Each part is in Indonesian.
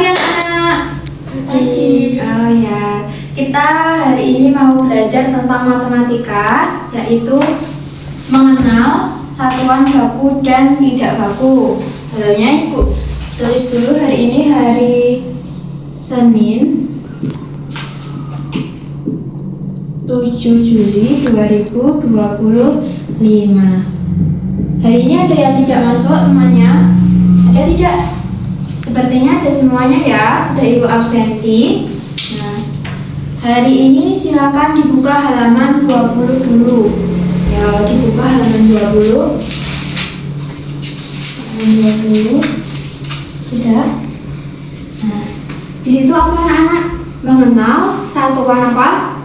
pagi anak-anak. Pagi. Oh ya, kita hari ini mau belajar tentang matematika, yaitu mengenal satuan baku dan tidak baku. Dalamnya ibu tulis dulu, hari ini hari Senin 7 Juli 2025. Hari ini ada yang tidak masuk temannya? Ada tidak? Sepertinya ada semuanya ya, sudah ibu absensi. Nah, hari ini silakan dibuka halaman 20 dulu. Ya, dibuka halaman 20. Halaman 20. Sudah. Nah, di situ apa anak-anak? Mengenal satuan apa?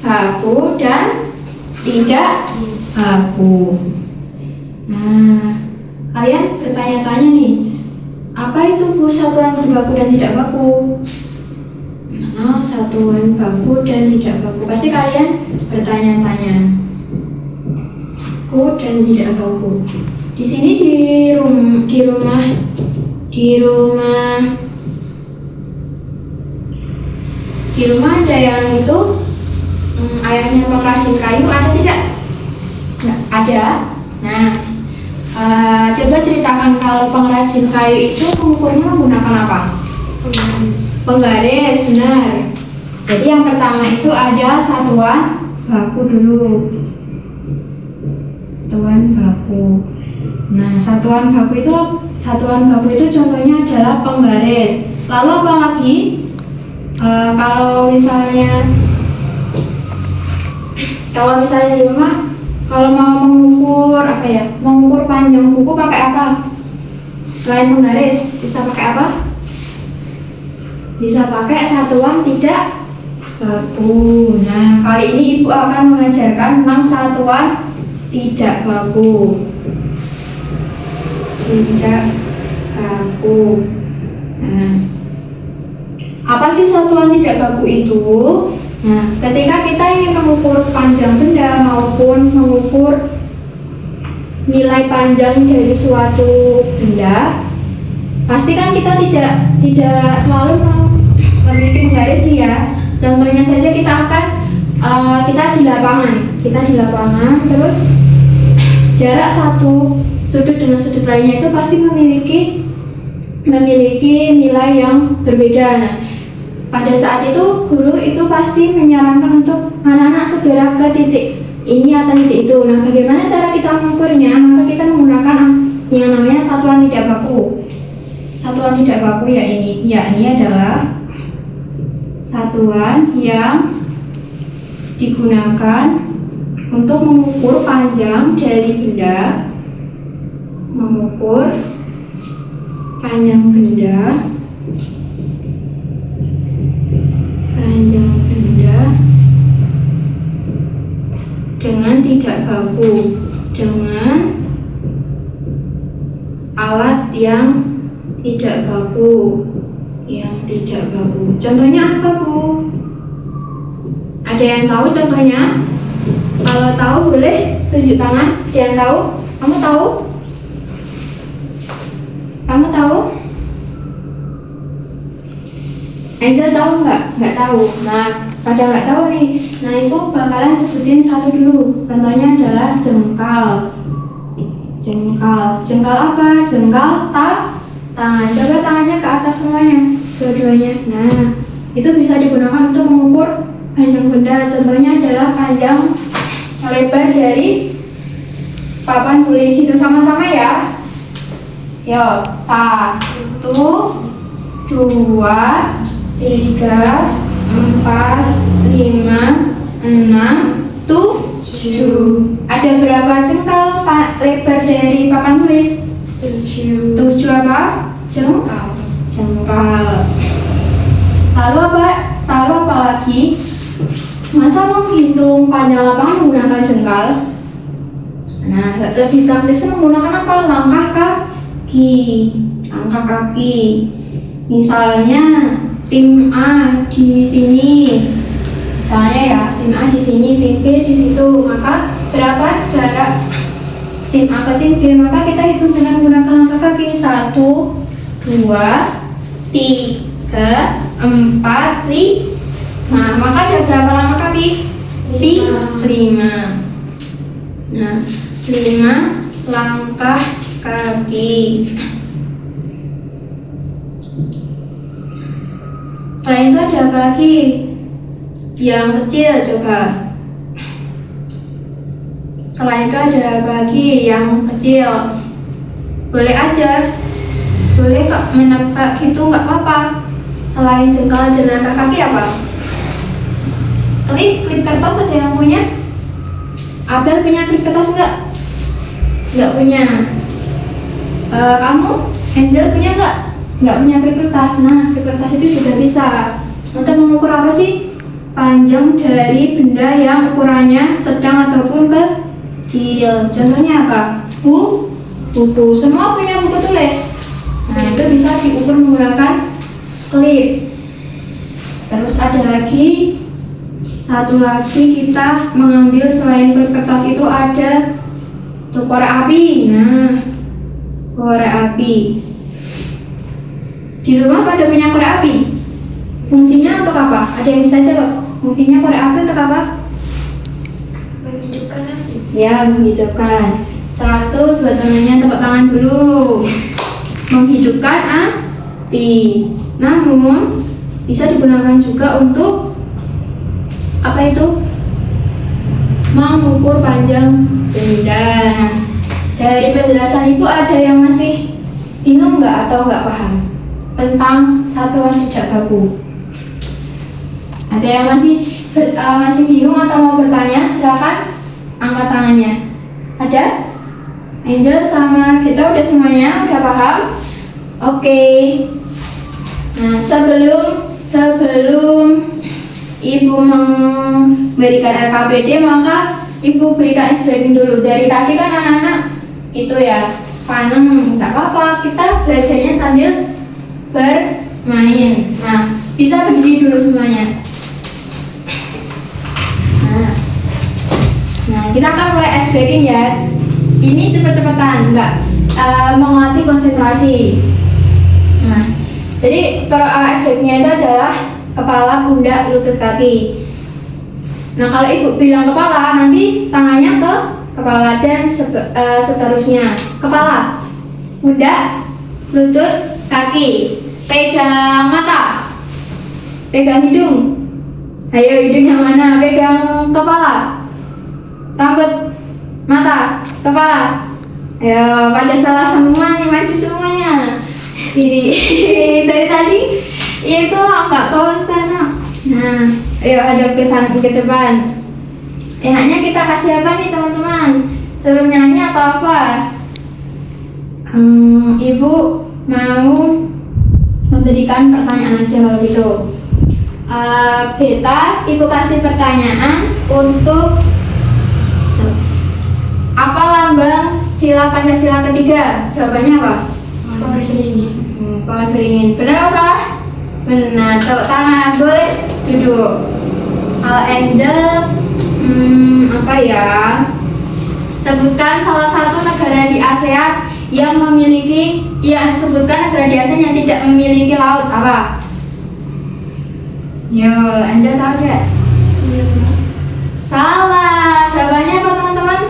Baku dan tidak baku. Nah, kalian bertanya-tanya nih, apa itu Bu satuan baku dan tidak baku? Nah, satuan baku dan tidak baku. Pasti kalian bertanya-tanya. Baku dan tidak baku. Di sini di rumah ada yang itu ayahnya pengrajin kayu, ada tidak? Nggak ada. Nah, coba ceritakan kalau pengrajin kayu itu mengukurnya menggunakan apa? Penggaris, benar. Jadi yang pertama itu ada satuan baku dulu. Satuan baku. Nah, satuan baku itu contohnya adalah penggaris. Lalu apa lagi? Kalau misalnya di rumah, kalau mau mengukur apa ya? Mengukur panjang buku pakai apa? Selain penggaris, bisa pakai apa? Bisa pakai satuan tidak baku. Nah, kali ini ibu akan mengajarkan tentang satuan tidak baku. Tidak baku. Nah, apa sih satuan tidak baku itu? Nah, ketika kita ingin mengukur panjang benda maupun mengukur nilai panjang dari suatu benda, pasti kan kita tidak selalu memiliki penggaris nih ya. Contohnya saja kita di lapangan, terus jarak satu sudut dengan sudut lainnya itu pasti memiliki nilai yang berbeda. Nah, pada saat itu guru itu pasti menyarankan untuk anak-anak segera ke titik ini atau titik itu. Nah, bagaimana cara kita mengukurnya? Maka kita menggunakan yang namanya satuan tidak baku. Satuan tidak baku yakni adalah satuan yang digunakan untuk mengukur panjang dari benda, mengukur panjang benda dengan tidak baku, dengan alat yang tidak baku. Contohnya apa Bu? Ada yang tahu contohnya? Kalau tahu boleh tunjuk tangan. Ada yang tahu? Kamu tahu? Kamu tahu? Angel tahu nggak? Nggak tahu. Nah, pada nggak tahu nih. Nah, ibu bakalan sebutin satu dulu. Contohnya adalah jengkal. Jengkal apa? Jengkal tangan. Coba tangannya ke atas semuanya, dua-duanya. Nah, itu bisa digunakan untuk mengukur panjang benda. Contohnya adalah panjang lebar dari papan tulis. Itu sama-sama ya. Yuk, 1, 2, 3, 4, 5, 6, 7. Ada berapa jengkal lebar dari papan tulis? 7 apa? Jengkal. Lalu apa lagi? Masa menghitung panjang lapangan menggunakan jengkal? Nah, lebih praktisnya menggunakan apa? Langkah kaki. Misalnya tim A di sini. Misalnya ya, tim A di sini, tim B di situ. Maka berapa jarak tim A ke tim B? Maka kita hitung dengan menggunakan langkah kaki. 1, 2, 3. 4, 5. Maka ada berapa lama kaki? 5. Nah, 5 langkah kaki. Selain itu ada apa lagi? Yang kecil coba. Selain itu ada apa lagi yang kecil? Boleh aja. Boleh kok menebak gitu, nggak apa-apa. Selain jengkal dan langkah kaki apa? Klip kertas ada yang punya? Abel punya klip kertas nggak? Nggak punya. Kamu, Angel punya nggak? Nggak punya klip kertas. Nah, klip kertas itu sudah bisa untuk mengukur apa sih? Panjang dari benda yang ukurannya sedang ataupun kecil. Contohnya apa? Buku. Semua punya buku tulis. Nah, itu bisa diukur menggunakan klip. Terus ada lagi, satu lagi kita mengambil selain klip kertas itu ada tuh korek api. Nah, korek api. Di rumah pada punya korek api? Fungsinya untuk apa? Ada yang bisa jawab? Fungsinya korek api untuk apa? Menghidupkan api. Ya, menghidupkan. 100 buat temannya, tepuk tangan dulu. Menghidupkan api. Namun bisa digunakan juga untuk apa itu? Mengukur panjang benda. Nah, dari penjelasan ibu ada yang masih bingung nggak atau nggak paham tentang satuan tidak baku? Ada yang masih bingung atau mau bertanya? Silakan angkat tangannya. Ada? Angel sama kita udah semuanya udah paham? Oke. Nah, sebelum ibu memberikan RKPD, maka ibu berikan explaining dulu. Dari tadi kan anak-anak itu ya sepaneng, nggak apa-apa, kita belajarnya sambil bermain. Nah, bisa berdiri dulu semuanya. Nah, kita akan mulai ice breaking ya. Ini cepet-cepetan, nggak menguatkan konsentrasi. Nah, jadi ice breakingnya itu adalah kepala, pundak, lutut, kaki. Nah, kalau ibu bilang kepala, nanti tangannya ke kepala dan seterusnya. Kepala, pundak, lutut, kaki. Pegang mata, pegang hidung. Ayo, hidung yang mana? Pegang kepala, rambut, mata, kepala. Ayo, pada salah semua nih, maju semuanya. Ini dari tadi itu agak konsen. Nah, ayo hadap ke sana, ke depan. Enaknya kita kasih apa nih teman-teman? Suruh nyanyi atau apa? Ibu mau memberikan pertanyaan aja kalau gitu. Beta, ibu kasih pertanyaan untuk apa lambang sila Pancasila ketiga? Jawabannya apa? Pohon beringin. Pohon beringin. Benar atau salah? Benar. Tepuk tangan. Boleh duduk. Kalau Angel, apa ya? Sebutkan salah satu negara di ASEAN yang memiliki, sebutkan negara di ASEAN yang tidak memiliki laut. Apa? Yo, Angel tahu gak? Salah. Jawabannya apa teman-teman?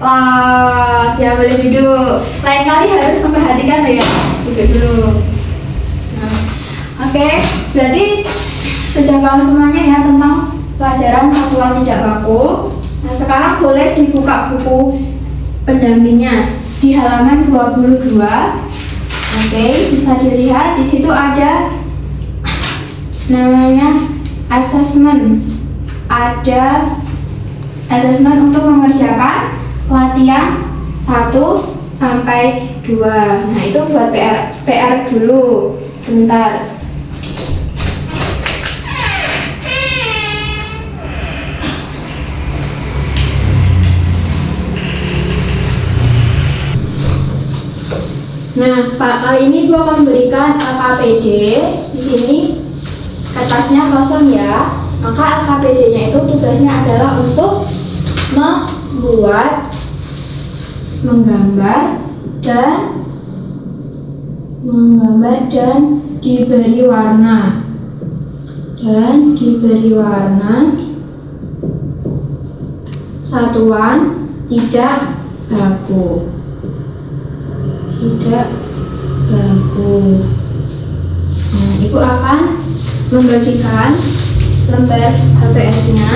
Wah, siapa boleh duduk. Lain kali harus memperhatikan loh ya. Duduk dulu. Nah, oke, berarti sudah paham semuanya ya tentang pelajaran satuan tidak baku. Nah, sekarang boleh dibuka buku pendampingnya di halaman 22. Oke, bisa dilihat di situ ada namanya assessment. Ada assessment untuk mengerjakan latihan 1 sampai 2. Nah, itu buat PR dulu. Sebentar. Nah, Pak, kali ini Bu akan memberikan LKPD. Di sini kertasnya kosong ya. Maka LKPD-nya itu tugasnya adalah untuk membuat, menggambar, dan menggambar dan diberi warna. Satuan tidak baku. Nah, Ibu akan membagikan lembar HVS-nya.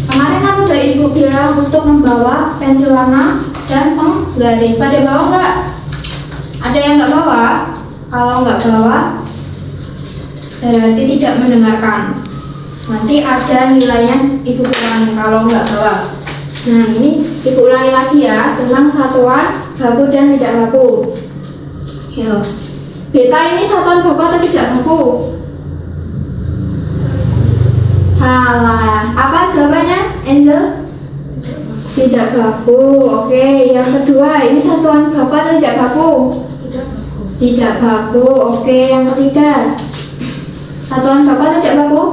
Kemarin kan udah Ibu bilang untuk membawa pensil warna dan penggaris. Pada bawa nggak? Ada yang nggak bawa? Kalau nggak bawa, berarti tidak mendengarkan. Nanti ada nilainya Ibu ulangi kalau nggak bawa. Nah, ini Ibu ulangi lagi ya tentang satuan baku dan tidak baku. Yo. Beta ini satuan baku atau tidak baku? Salah. Apa jawabannya, Angel? Tidak baku. Oke, yang kedua, ini satuan baku atau tidak baku? Tidak baku. Oke, yang ketiga, satuan baku atau tidak baku?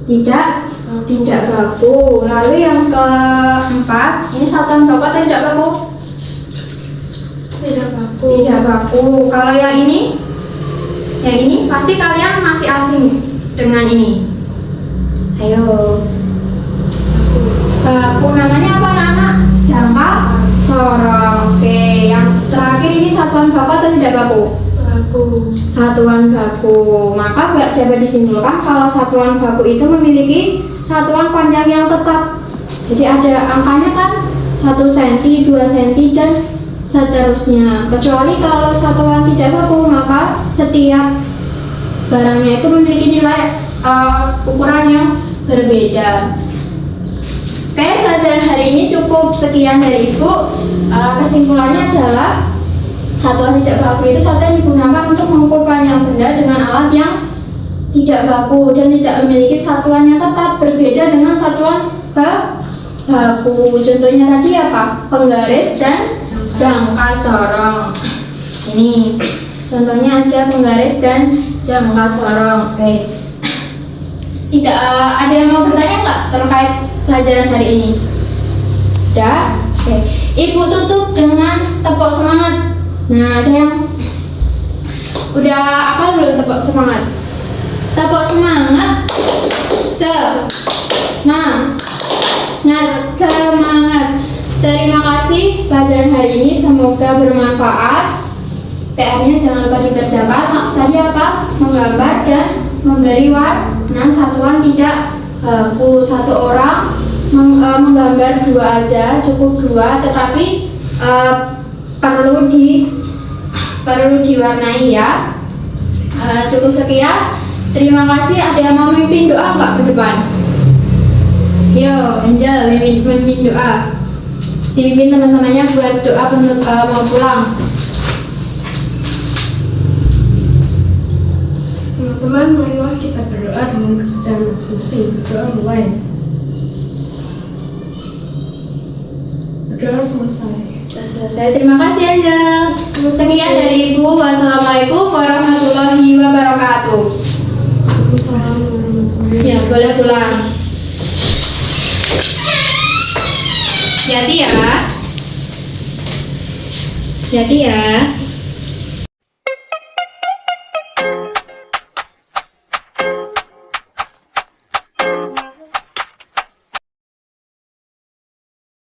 Tidak baku. Lalu yang keempat, ini satuan baku atau tidak baku? Tidak baku. Kalau yang ini pasti kalian masih asing dengan ini. Ayo. Baku namanya apa anak-anak? Jangka sorong. Oke, yang terakhir ini satuan baku atau tidak baku? Satuan baku. Maka dapat disimpulkan kalau satuan baku itu memiliki satuan panjang yang tetap. Jadi ada angkanya kan 1 cm, 2 cm dan seterusnya. Kecuali kalau satuan tidak baku, maka setiap barangnya itu memiliki nilai ukuran yang berbeda. Oke, pelajaran hari ini cukup sekian dari Ibu. Kesimpulannya adalah satuan tidak baku itu satuan yang digunakan untuk mengukur panjang benda dengan alat yang tidak baku dan tidak memiliki satuan yang tetap, berbeda dengan satuan baku. Contohnya tadi apa? Penggaris dan jangka sorong. Ini contohnya ada penggaris dan jangka sorong. Oke. Tidak ada yang mau bertanya nggak terkait pelajaran hari ini? Sudah? Oke. Ibu tutup dengan tepuk semangat. Nah, ada yang udah apa belum tepuk semangat? Tepuk semangat. Semangat. Terima kasih pelajaran hari ini, semoga bermanfaat. PR-nya jangan lupa dikerjakan. Tadi apa? Menggambar dan memberi warna satuan tidak baku. Satu orang menggambar 2 aja, cukup 2, tetapi perlu diwarnai ya. Cukup sekian. Terima kasih. Ada yang mau mimpin doa nggak ke depan? Yo, Angel mimpin doa. Dipimpin teman-temannya buat doa mau pulang. Teman-teman, marilah kita berdoa dengan kepercayaan masing-masing. Berdoa mulai. Berdoa selesai. Sudah selesai. Terima kasih Angel. Sekian dari Ibu. Wassalamualaikum warahmatullahi wabarakatuh. Waalaikumsalam warahmatullahi wabarakatuh. Ya, boleh pulang. Hati-hati ya.